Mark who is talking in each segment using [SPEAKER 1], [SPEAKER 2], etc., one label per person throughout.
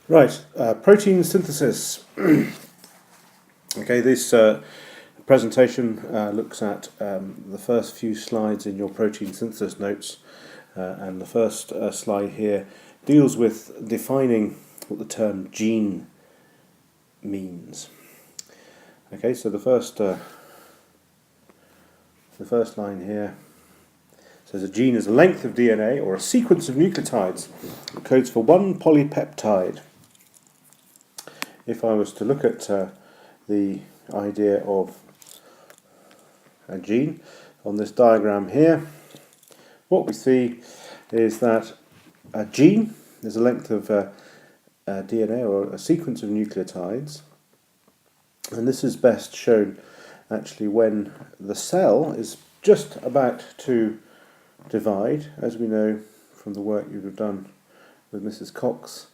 [SPEAKER 1] Right, protein synthesis. Okay, this presentation looks at the first few slides in your protein synthesis notes, and the first slide here deals with defining what the term gene means. Okay, so the first line here says a gene is a length of DNA or a sequence of nucleotides that codes for one polypeptide. If I was to look at the idea of a gene on this diagram here, what we see is that a gene is a length of DNA or a sequence of nucleotides, and this is best shown actually when the cell is just about to divide. As we know from the work you have done with Mrs. Cox,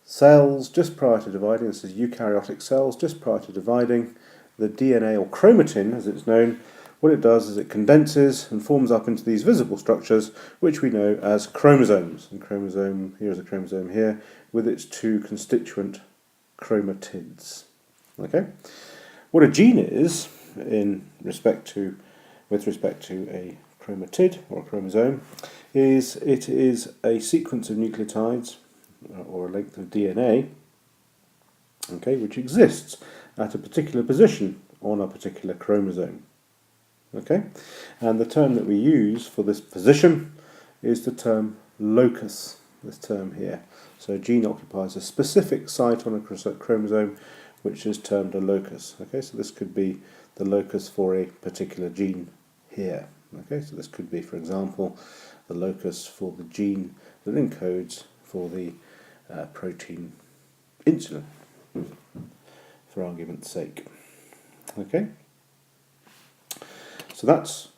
[SPEAKER 1] cells just prior to dividing, this is eukaryotic cells, just prior to dividing, the DNA or chromatin as it's known, what it does is it condenses and forms up into these visible structures which we know as chromosomes. And chromosome, here is a chromosome here, with its two constituent chromatids. Okay? What a gene is, with respect to a chromatid or a chromosome, is it is a sequence of nucleotides or a length of DNA, okay, which exists at a particular position on a particular chromosome. Okay, and the term that we use for this position is the term locus, this term here. So a gene occupies a specific site on a chromosome which is termed a locus. Okay, so this could be the locus for a particular gene here. Okay, so this could be, for example, the locus for the gene that encodes for the protein insulin, for argument's sake. Okay, so that's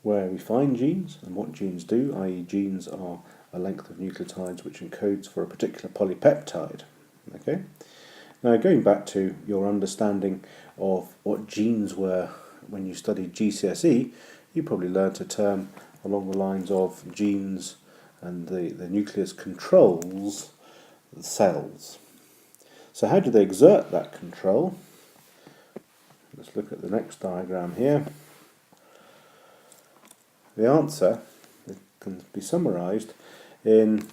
[SPEAKER 1] where we find genes and what genes do, i.e. genes are a length of nucleotides which encodes for a particular polypeptide. Okay, now going back to your understanding of what genes were when you studied GCSE, you probably learnt a term along the lines of genes and the nucleus controls the cells. So how do they exert that control? Let's look at the next diagram here. The answer can be summarised in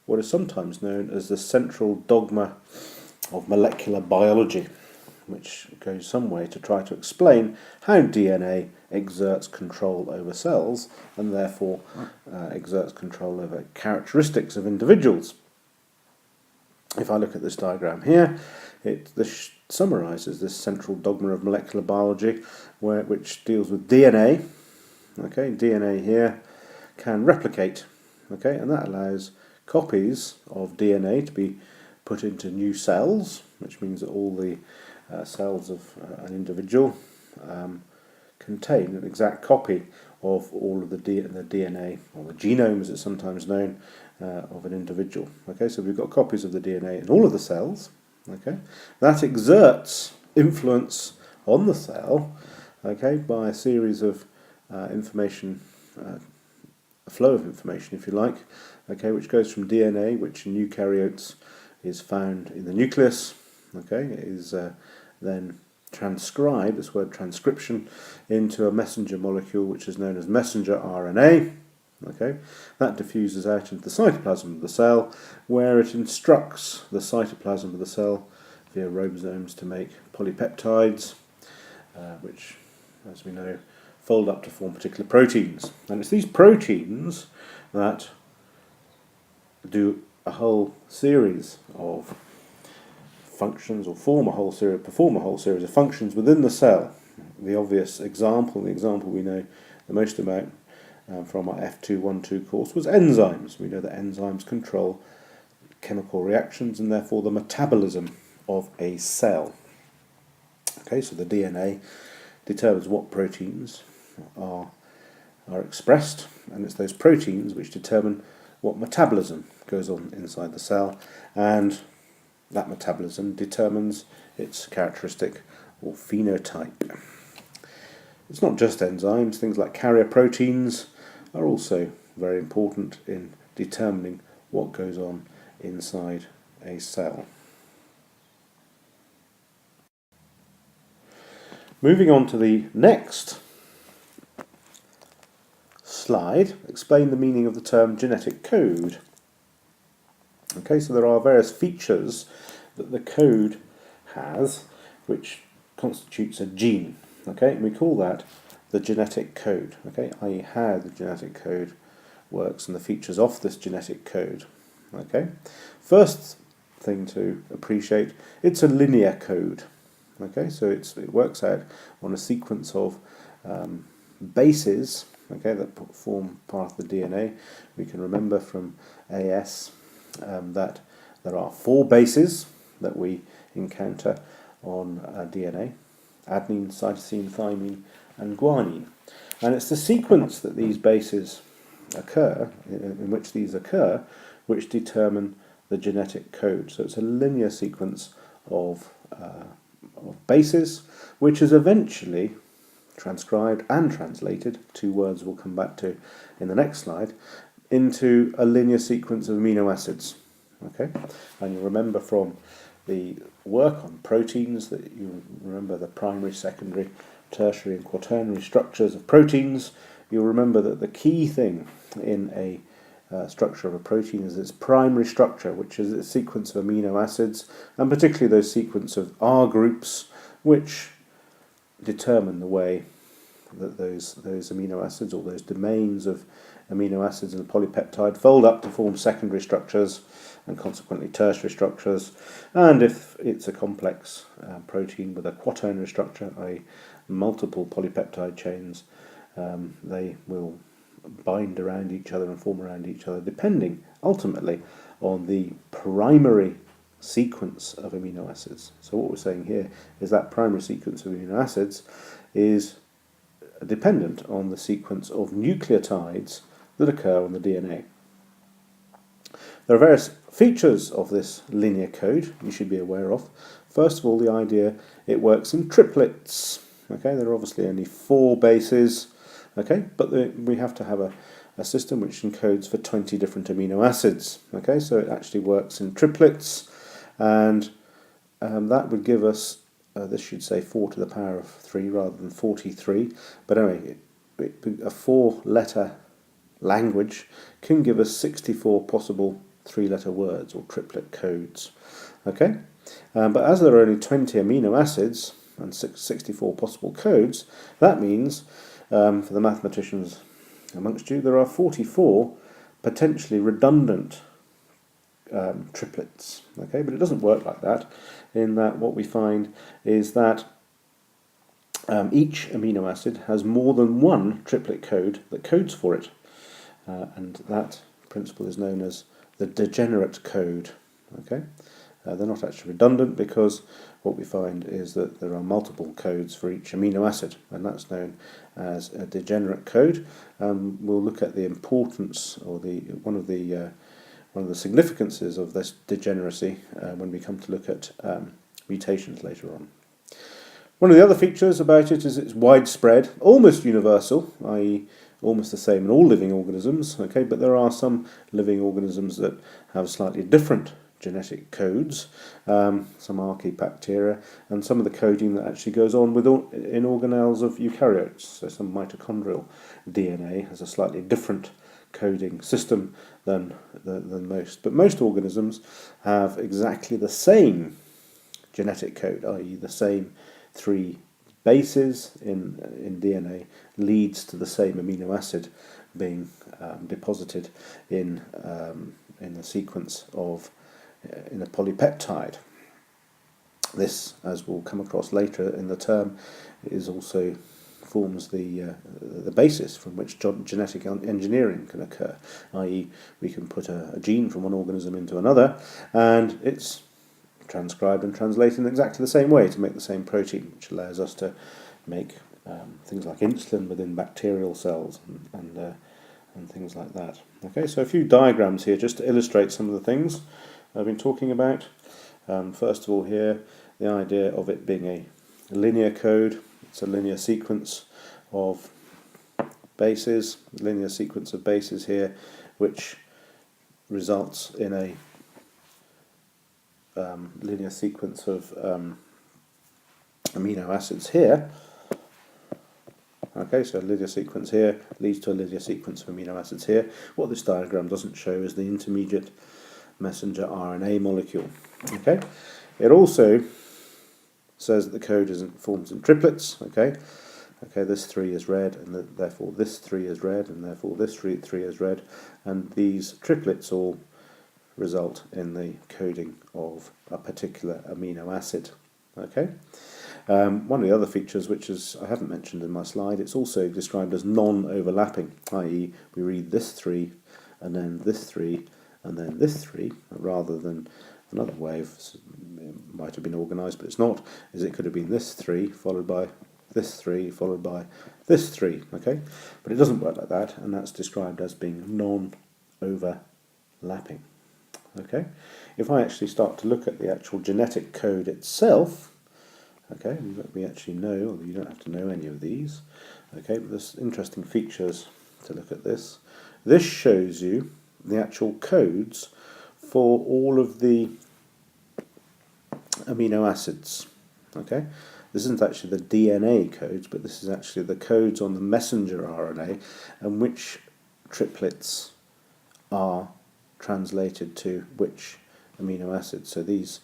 [SPEAKER 1] what is sometimes known as the central dogma of molecular biology, which goes some way to try to explain how DNA exerts control over cells and therefore exerts control over characteristics of individuals. If I look at this diagram here, this summarises this central dogma of molecular biology, which deals with DNA. Okay, DNA here can replicate, okay, and that allows copies of DNA to be put into new cells, which means that all the cells of an individual contain an exact copy of all of the DNA, or the genome as it's sometimes known, of an individual. Okay, so we've got copies of the DNA in all of the cells. Okay, that exerts influence on the cell, okay, by a series of information, a flow of information, if you like, okay, which goes from DNA, which in eukaryotes is found in the nucleus, okay, it is then transcribed, this word transcription, into a messenger molecule which is known as messenger RNA. Okay, that diffuses out into the cytoplasm of the cell, where it instructs the cytoplasm of the cell via ribosomes to make polypeptides, which, as we know, fold up to form particular proteins. And it's these proteins that do a whole series of functions, or perform a whole series of functions within the cell. The obvious example, the example we know the most about from our F215 course, was enzymes. We know that enzymes control chemical reactions and therefore the metabolism of a cell. Okay, so the DNA determines what proteins are expressed, and it's those proteins which determine what metabolism goes on inside the cell, and that metabolism determines its characteristic or phenotype. It's not just enzymes, things like carrier proteins are also very important in determining what goes on inside a cell. Moving on to the next slide, explain the meaning of the term genetic code. Okay, so there are various features that the code has which constitutes a gene. Okay, and we call that the genetic code. Okay, i.e. how the genetic code works and the features of this genetic code. Okay, first thing to appreciate, it's a linear code. Okay, so it works out on a sequence of bases, okay, that form part of the DNA. We can remember from AS that there are 4 bases that we encounter on DNA: adenine, cytosine, thymine, and guanine. And it's the sequence that these bases occur, in which these occur, which determine the genetic code. So it's a linear sequence of bases, which is eventually transcribed and translated, 2 words we'll come back to in the next slide, into a linear sequence of amino acids. Okay, and you remember from the work on proteins that you remember the primary, secondary, tertiary and quaternary structures of proteins. You'll remember that the key thing in a structure of a protein is its primary structure, which is its sequence of amino acids, and particularly those sequence of R groups, which determine the way that those amino acids, or those domains of amino acids in a polypeptide, fold up to form secondary structures and consequently tertiary structures. And if it's a complex protein with a quaternary structure, i.e. multiple polypeptide chains, they will bind around each other and form around each other, depending ultimately on the primary sequence of amino acids. So what we're saying here is that primary sequence of amino acids is dependent on the sequence of nucleotides that occur on the DNA. There are various features of this linear code you should be aware of. First of all, the idea it works in triplets. Okay, there are obviously only 4 bases. Okay, but we have to have a system which encodes for 20 different amino acids. Okay, so it actually works in triplets, and that would give us, this should say 4 to the power of 3 rather than 43, but anyway, a 4-letter language can give us 64 possible 3-letter words or triplet codes. Okay, but as there are only 20 amino acids and 64 possible codes, that means, for the mathematicians amongst you, there are 44 potentially redundant triplets. Okay, but it doesn't work like that, in that what we find is that each amino acid has more than one triplet code that codes for it, and that principle is known as the degenerate code. Okay, they're not actually redundant, because what we find is that there are multiple codes for each amino acid, and that's known as a degenerate code. We'll look at the importance, or one of the significances of this degeneracy when we come to look at mutations later on. One of the other features about it is it's widespread, almost universal, i.e. almost the same in all living organisms. Okay, but there are some living organisms that have slightly different genetic codes, some archaebacteria, and some of the coding that actually goes on in organelles of eukaryotes. So some mitochondrial DNA has a slightly different coding system than most. But most organisms have exactly the same genetic code, i.e. the same 3 bases in DNA leads to the same amino acid being deposited in the sequence of in a polypeptide. This, as we'll come across later in the term, is also forms the basis from which genetic engineering can occur, i.e. we can put a gene from one organism into another, and it's transcribed and translated in exactly the same way to make the same protein, which allows us to make things like insulin within bacterial cells and things like that. Okay, so a few diagrams here just to illustrate some of the things I've been talking about. First of all here, the idea of it being a linear code. It's a linear sequence of bases, here, which results in a linear sequence of amino acids here. Okay, so a linear sequence here leads to a linear sequence of amino acids here. What this diagram doesn't show is the intermediate messenger RNA molecule. Okay, it also says that the code forms in triplets. Okay, this 3 is red, and therefore this 3 is red, and therefore this 3 is red, and these triplets all result in the coding of a particular amino acid. Okay. One of the other features, which is I haven't mentioned in my slide, it's also described as non-overlapping, i.e. we read this 3 and then this 3 and then this 3, rather than another way of, it might have been organised but it's not, is it could have been this 3 followed by this 3 followed by this 3, okay? But it doesn't work like that, and that's described as being non-overlapping. Okay? If I actually start to look at the actual genetic code itself, okay, we actually know, you don't have to know any of these, okay, but there's interesting features to look at this. This shows you the actual codes for all of the amino acids, okay. This isn't actually the DNA codes, but this is actually the codes on the messenger RNA and which triplets are translated to which amino acids. So these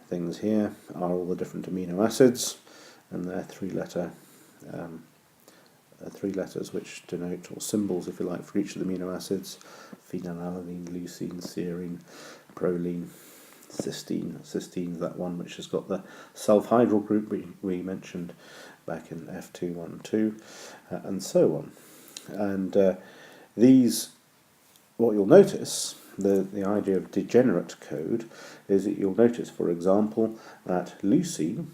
[SPEAKER 1] things here are all the different amino acids, and they're three letters which denote, or symbols if you like, for each of the amino acids: phenylalanine, leucine, serine, proline, cysteine. Cysteine is that one which has got the sulfhydryl group we mentioned back in F215, and so on. And these, what you'll notice, the idea of degenerate code is that you'll notice, for example, that leucine,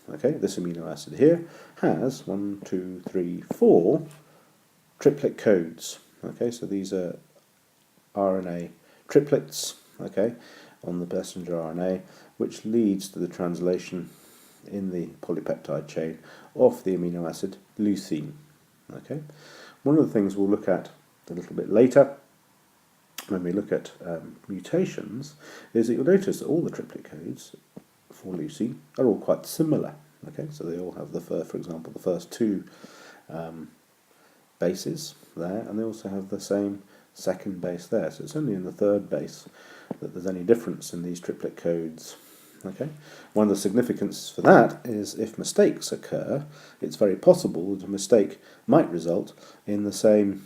[SPEAKER 1] okay, this amino acid here, has 1, 2, 3, 4 triplet codes. Okay, so these are RNA triplets, okay, on the messenger RNA, which leads to the translation in the polypeptide chain of the amino acid leucine. Okay, one of the things we'll look at a little bit later when we look at mutations is that you'll notice that all the triplet codes for leucine are all quite similar. Okay, so they all have for example, the first 2 bases there, and they also have the same second base there. So it's only in the third base that there's any difference in these triplet codes. Okay, one of the significances for that is if mistakes occur, it's very possible that a mistake might result in the same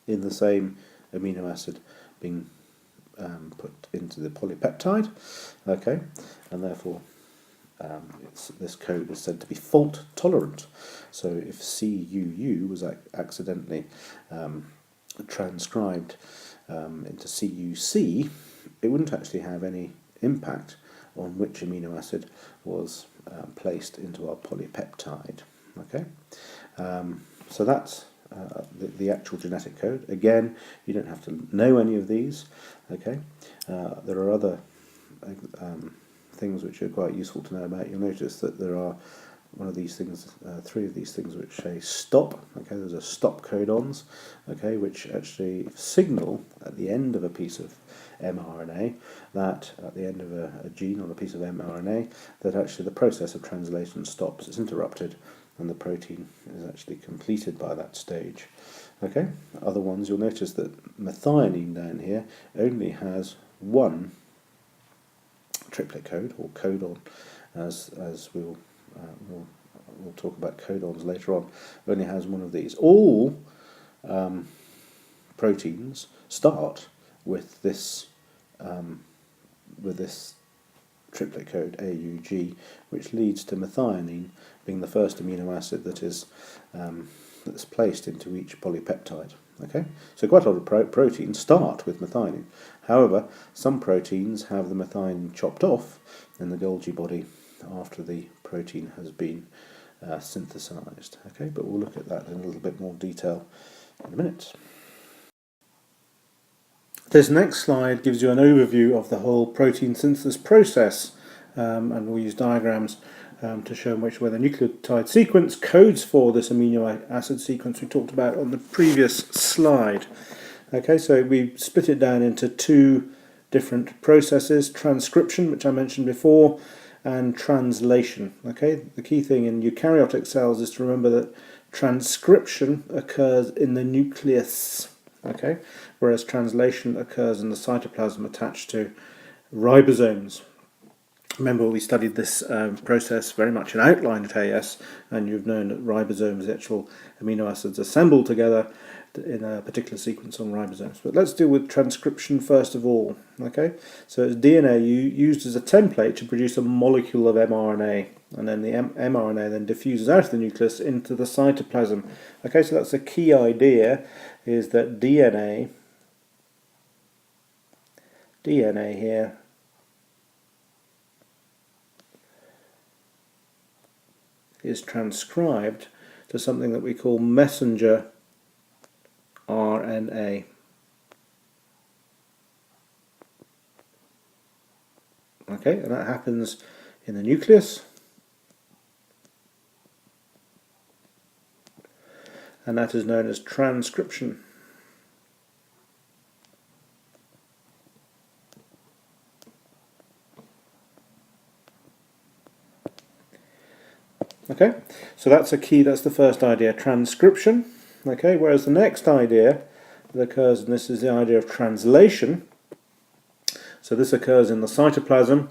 [SPEAKER 1] amino acid being put into the polypeptide. Okay, and therefore this code is said to be fault tolerant. So if CUU was accidentally transcribed into CUC, it wouldn't actually have any impact on which amino acid was placed into our polypeptide. Okay, so that's the actual genetic code. Again, you don't have to know any of these. Okay, there are other things which are quite useful to know about. You'll notice that there are one of these things, 3 of these things which say stop. Okay, there's a stop codons, okay, which actually signal at the end of a piece of mRNA, that at the end of a gene on a piece of mRNA, that actually the process of translation stops, it's interrupted, and the protein is actually completed by that stage. Okay, other ones, you'll notice that methionine down here only has 1 triplet code, or codon, as we'll talk about codons later on, only has 1 of these. All proteins start with this triplet code AUG, which leads to methionine being the first amino acid that is that's placed into each polypeptide. Okay, so quite a lot of proteins start with methionine. However, some proteins have the methionine chopped off in the Golgi body after the protein has been synthesized. Okay, but we'll look at that in a little bit more detail in a minute. This next slide gives you an overview of the whole protein synthesis process, and we'll use diagrams to show where the nucleotide sequence codes for this amino acid sequence we talked about on the previous slide. Okay, so we split it down into 2 different processes: transcription, which I mentioned before, and translation. Okay, the key thing in eukaryotic cells is to remember that transcription occurs in the nucleus, okay, whereas translation occurs in the cytoplasm attached to ribosomes. Remember, we studied this process very much in outline at AS, and you've known that ribosomes, the actual amino acids, assemble together in a particular sequence on ribosomes. But let's deal with transcription first of all. Okay, so it's DNA used as a template to produce a molecule of mRNA, and then the mRNA then diffuses out of the nucleus into the cytoplasm. Okay, so that's the key idea, is that DNA here is transcribed to something that we call messenger RNA. Okay, and that happens in the nucleus, and that is known as transcription. Okay, so that's a key, that's the first idea, transcription. Okay, whereas the next idea that occurs, and this is the idea of translation, so this occurs in the cytoplasm,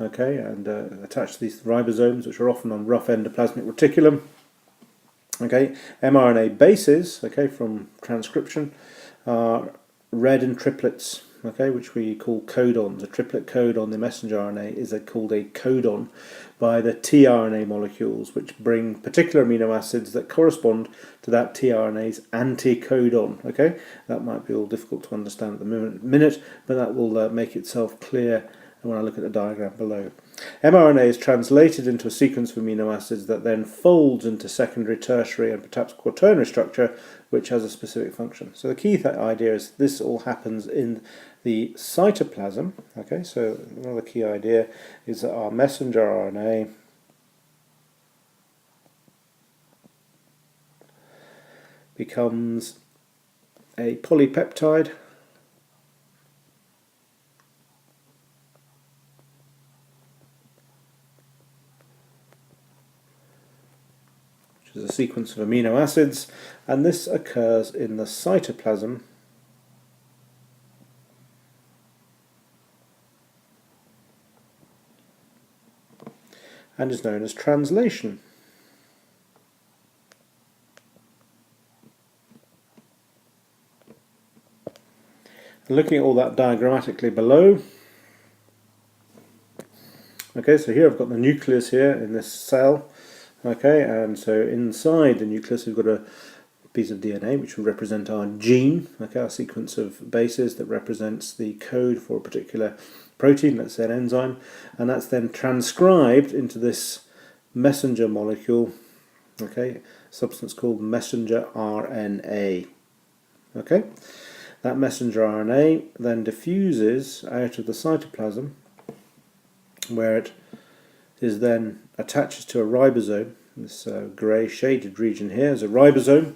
[SPEAKER 1] okay, and attached to these ribosomes, which are often on rough endoplasmic reticulum. Okay, mRNA bases, okay, from transcription are read in triplets, okay, which we call codons. A triplet codon, the messenger RNA, is called a codon by the tRNA molecules, which bring particular amino acids that correspond to that tRNA's anticodon. Okay, that might be all difficult to understand at the minute, but that will make itself clear when I look at the diagram below. mRNA is translated into a sequence of amino acids that then folds into secondary, tertiary, and perhaps quaternary structure, which has a specific function. So the key idea is this all happens in the cytoplasm. Okay, so another key idea is that our messenger RNA becomes a polypeptide is a sequence of amino acids, and this occurs in the cytoplasm and is known as translation. And looking at all that diagrammatically below, okay, so here I've got the nucleus here in this cell. Okay, and so inside the nucleus we've got a piece of DNA which will represent our gene, okay, our sequence of bases that represents the code for a particular protein, let's say an enzyme, and that's then transcribed into this messenger molecule, okay, substance called messenger RNA. Okay, that messenger RNA then diffuses out of the cytoplasm, where it is then attaches to a ribosome. This grey shaded region here is a ribosome,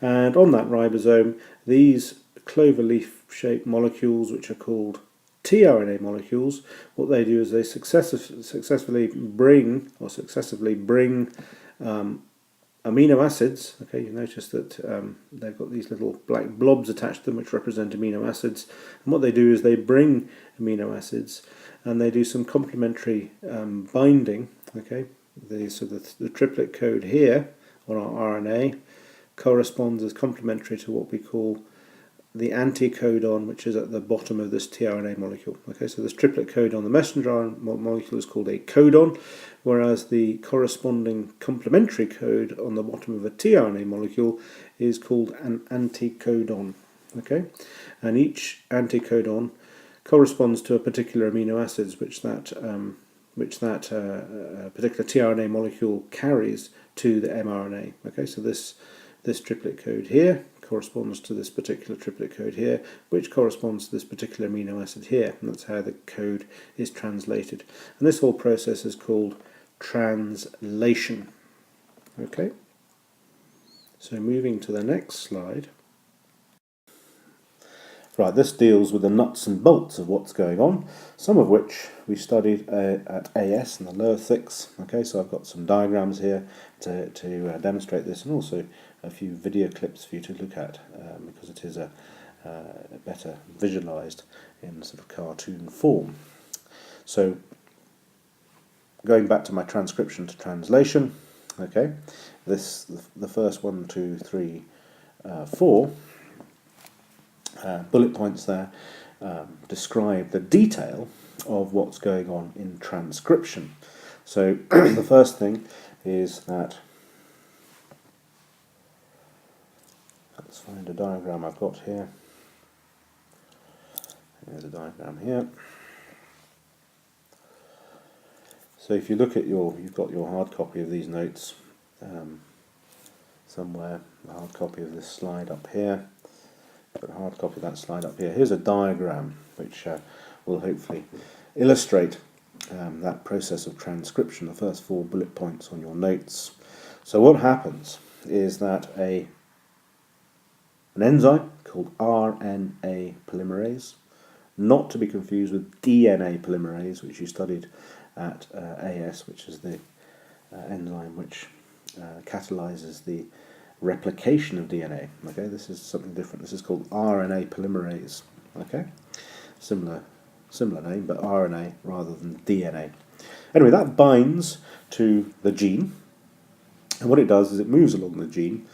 [SPEAKER 1] and on that ribosome these clover leaf shaped molecules, which are called tRNA molecules, what they do is they successively bring amino acids. Okay, you notice that they've got these little black blobs attached to them which represent amino acids, and what they do is they bring amino acids and they do some complementary binding. Okay, so the triplet code here on our RNA corresponds as complementary to what we call the anticodon, which is at the bottom of this tRNA molecule. Okay, so this triplet code on the messenger RNA molecule is called a codon, whereas the corresponding complementary code on the bottom of a tRNA molecule is called an anticodon. Okay, and each anticodon corresponds to a particular amino acids which that particular tRNA molecule carries to the mRNA. Okay, so this triplet code here corresponds to this particular triplet code here, which corresponds to this particular amino acid here, and that's how the code is translated. And this whole process is called translation. Okay, so moving to the next slide. Right, this deals with the nuts and bolts of what's going on, some of which we studied at AS in the lower six. Okay, so I've got some diagrams here to demonstrate this, and also a few video clips for you to look at, because it is better visualized in sort of cartoon form. So, going back to my transcription to translation, okay, the first 1, 2, 3, 4 bullet points there describe the detail of what's going on in transcription. So the first thing is that, let's find a diagram I've got here. There's a diagram here. So if you look at you've got your hard copy of these notes somewhere, a hard copy of this slide up here. Got a hard copy of that slide up here. Here's a diagram which will hopefully illustrate that process of transcription, the first 4 bullet points on your notes. So what happens is that an enzyme called RNA polymerase, not to be confused with DNA polymerase, which you studied at AS, which is the enzyme which catalyzes the replication of DNA. Okay, this is something different. This is called RNA polymerase. Okay, similar name, but RNA rather than DNA. Anyway, that binds to the gene, and what it does is it moves along the gene,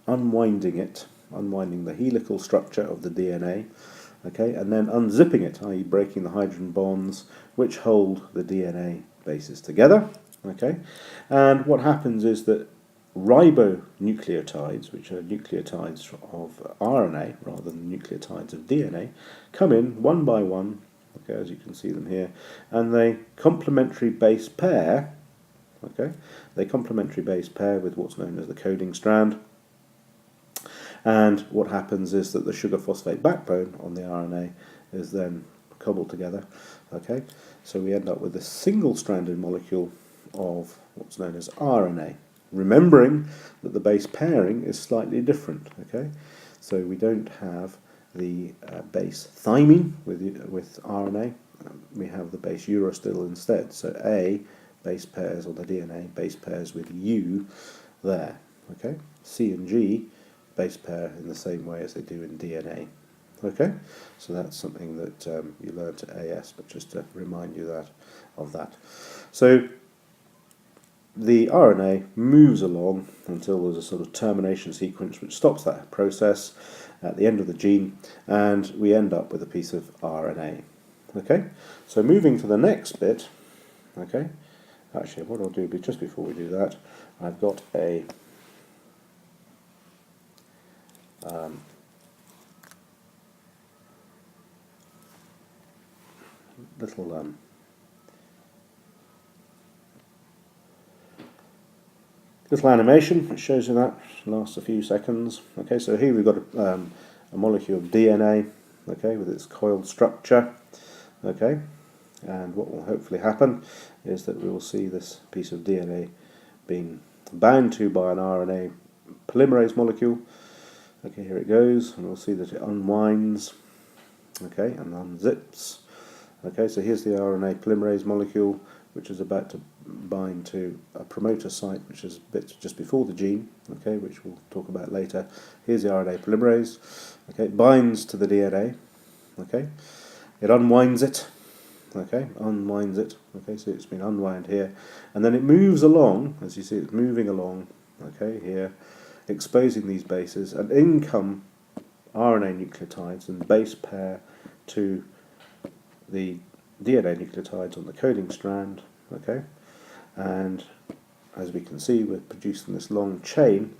[SPEAKER 1] unwinding the helical structure of the DNA. Okay, and then unzipping it, i.e. breaking the hydrogen bonds which hold the DNA bases together. Okay, and what happens is that ribonucleotides, which are nucleotides of RNA rather than nucleotides of DNA, come in one by one, okay, as you can see them here, and they complementary base pair, okay, they complementary base pair with what's known as the coding strand, and what happens is that the sugar phosphate backbone on the RNA is then cobbled together, okay, so we end up with a single-stranded molecule of what's known as RNA. Remembering that the base pairing is slightly different, okay? So we don't have the base thymine with RNA, we have the base uracil instead. So A base pairs on the DNA, base pairs with U there, okay? C and G base pair in the same way as they do in DNA, okay? So that's something that you learned at AS, but just to remind you of that. So the RNA moves along until there's a sort of termination sequence which stops that process at the end of the gene, and we end up with a piece of RNA. Okay, so moving to the next bit, okay, actually what I'll do just before we do that, I've got a little little animation which shows you that, lasts a few seconds. Okay, so here we've got a molecule of DNA, okay, with its coiled structure, okay, and what will hopefully happen is that we will see this piece of DNA being bound to by an RNA polymerase molecule. Okay, here it goes, and we'll see that it unwinds, okay, and unzips. Okay, so here's the RNA polymerase molecule, which is about to bind to a promoter site, which is a bit just before the gene, okay, which we'll talk about later. Here's the RNA polymerase, okay, it binds to the DNA, okay, it unwinds it, okay, so it's been unwound here, and then it moves along, as you see it's moving along, okay, here, exposing these bases, and in come RNA nucleotides and base pair to the DNA nucleotides on the coding strand, okay, and as we can see we're producing this long chain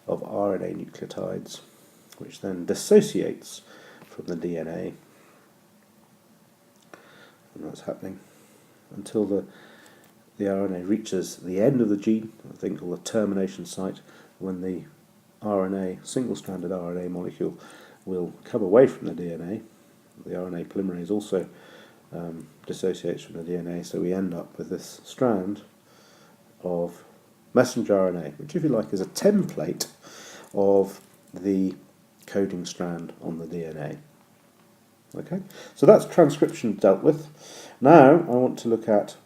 [SPEAKER 1] of RNA nucleotides which then dissociates from the DNA, and that's happening until the RNA reaches the end of the gene, a thing called the termination site, when the RNA, single-stranded RNA molecule will come away from the DNA. The RNA polymerase also dissociates from the DNA, so we end up with this strand of messenger RNA, which if you like is a template of the coding strand on the DNA. Okay, so that's transcription dealt with. Now I want to look at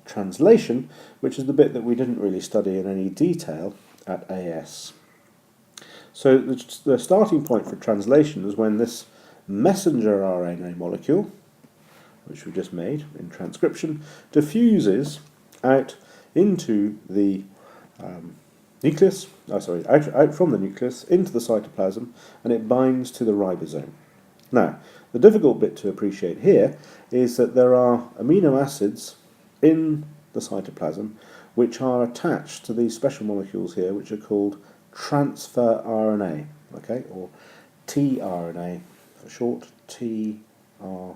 [SPEAKER 1] translation, which is the bit that we didn't really study in any detail at AS. So the starting point for translation is when this messenger RNA molecule, which we just made in transcription, diffuses out into the nucleus, out from the nucleus into the cytoplasm, and it binds to the ribosome. Now, the difficult bit to appreciate here is that there are amino acids in the cytoplasm which are attached to these special molecules here, which are called transfer RNA, okay, or tRNA for short, tRNA.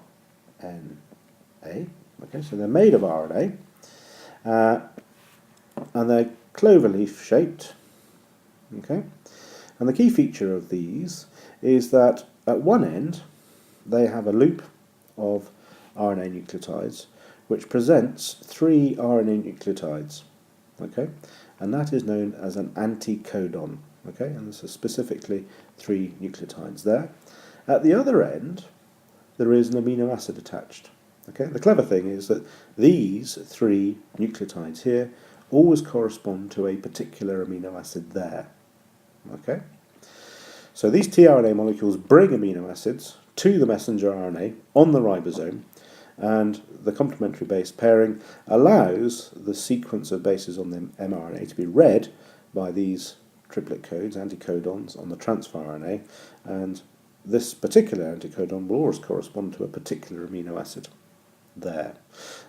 [SPEAKER 1] Okay, so they're made of RNA, and they're cloverleaf shaped. Okay, and the key feature of these is that at one end they have a loop of RNA nucleotides which presents 3 RNA nucleotides. Okay, and that is known as an anticodon. Okay, and this is specifically 3 nucleotides there. At the other end, there is an amino acid attached. Okay, the clever thing is that these 3 nucleotides here always correspond to a particular amino acid there. Okay, so these tRNA molecules bring amino acids to the messenger RNA on the ribosome, and the complementary base pairing allows the sequence of bases on the mRNA to be read by these triplet codes, anticodons, on the transfer RNA, and this particular anticodon will always correspond to a particular amino acid there.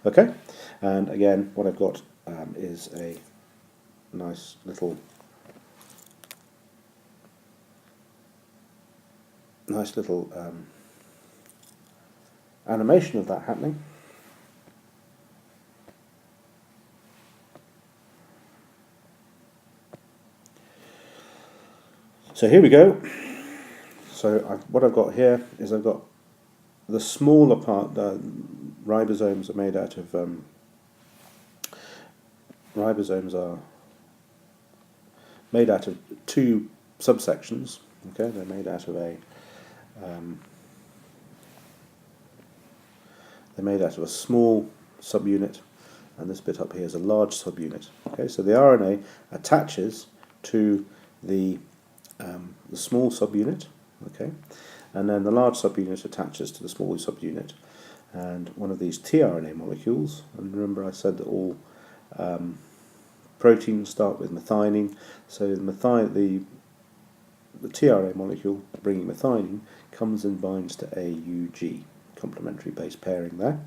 [SPEAKER 1] Okay, and again, what I've got is a nice little animation of that happening. So here we go. So what I've got here is I've got the smaller part. Ribosomes are made out of two subsections. Okay, they're made out of a small subunit, and this bit up here is a large subunit. Okay, so the RNA attaches to the small subunit. Okay, and then the large subunit attaches to the small subunit, and one of these tRNA molecules. And remember, I said that all proteins start with methionine. So the tRNA molecule bringing methionine comes and binds to AUG, complementary base pairing there.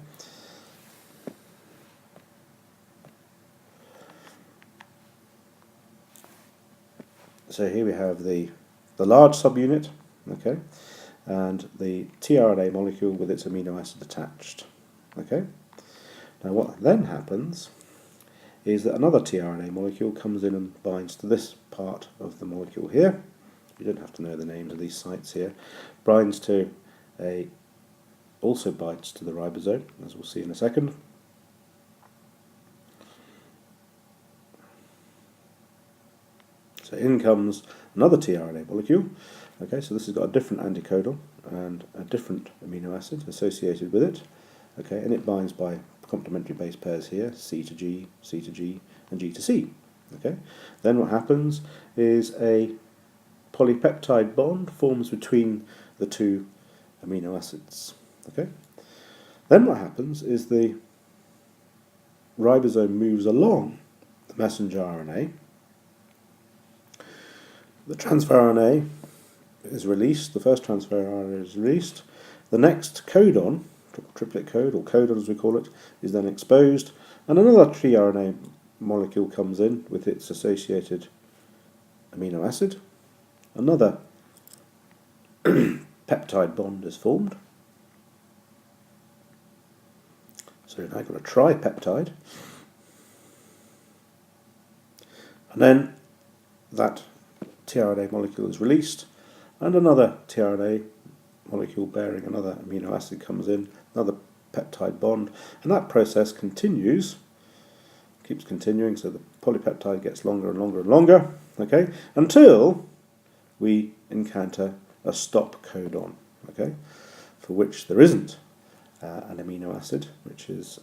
[SPEAKER 1] So here we have the large subunit, okay, and the tRNA molecule with its amino acid attached. Okay. Now what then happens is that another tRNA molecule comes in and binds to this part of the molecule here. You don't have to know the names of these sites here. Also binds to the ribosome, as we'll see in a second. So in comes another tRNA molecule. Okay, so this has got a different anticodon and a different amino acid associated with it. Okay, and it binds by complementary base pairs here, C to G, C to G, and G to C. Okay, then what happens is a polypeptide bond forms between the two amino acids. Okay, then what happens is the ribosome moves along the messenger RNA. The transfer RNA is released, the first transfer RNA is released. The next codon, triplet code, or codon as we call it, is then exposed, and another tRNA molecule comes in with its associated amino acid. Another peptide bond is formed. So now I've got a tripeptide. And then that tRNA molecule is released, and another tRNA molecule bearing another amino acid comes in, another peptide bond, and that process continues, keeps continuing, so the polypeptide gets longer and longer and longer, okay, until we encounter a stop codon, okay, for which there isn't an amino acid, which is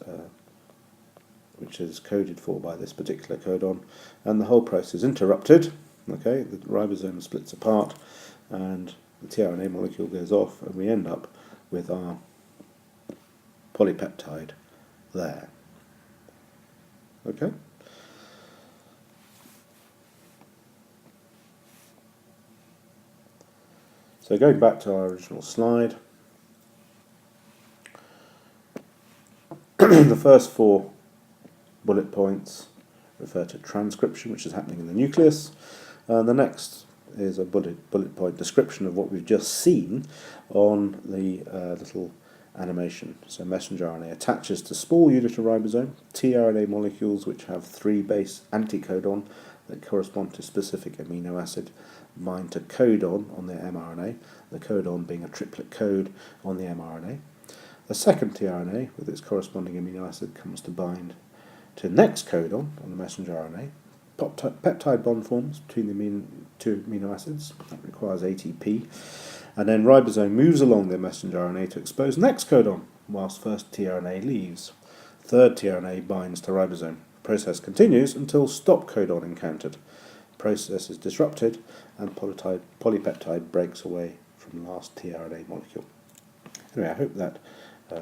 [SPEAKER 1] coded for by this particular codon, and the whole process is interrupted. Okay, the ribosome splits apart, and the tRNA molecule goes off, and we end up with our polypeptide there. Okay. So going back to our original slide, the first 4 bullet points refer to transcription, which is happening in the nucleus, and the next is a bullet point description of what we've just seen on the little animation. So messenger RNA attaches to small unit of ribosome, tRNA molecules which have 3 base anticodon that correspond to specific amino acid bind to codon on their mRNA, the codon being a triplet code on the mRNA. The second tRNA with its corresponding amino acid comes to bind to the next codon on the messenger RNA. Peptide bond forms between the 2 amino acids. That requires ATP. And then ribosome moves along the messenger RNA to expose the next codon, whilst first tRNA leaves. Third tRNA binds to ribosome. The process continues until stop codon encountered. The process is disrupted, and polypeptide breaks away from the last tRNA molecule. Anyway, I hope that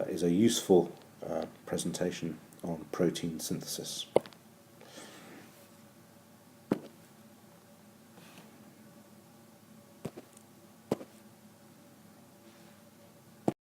[SPEAKER 1] is a useful presentation on protein synthesis.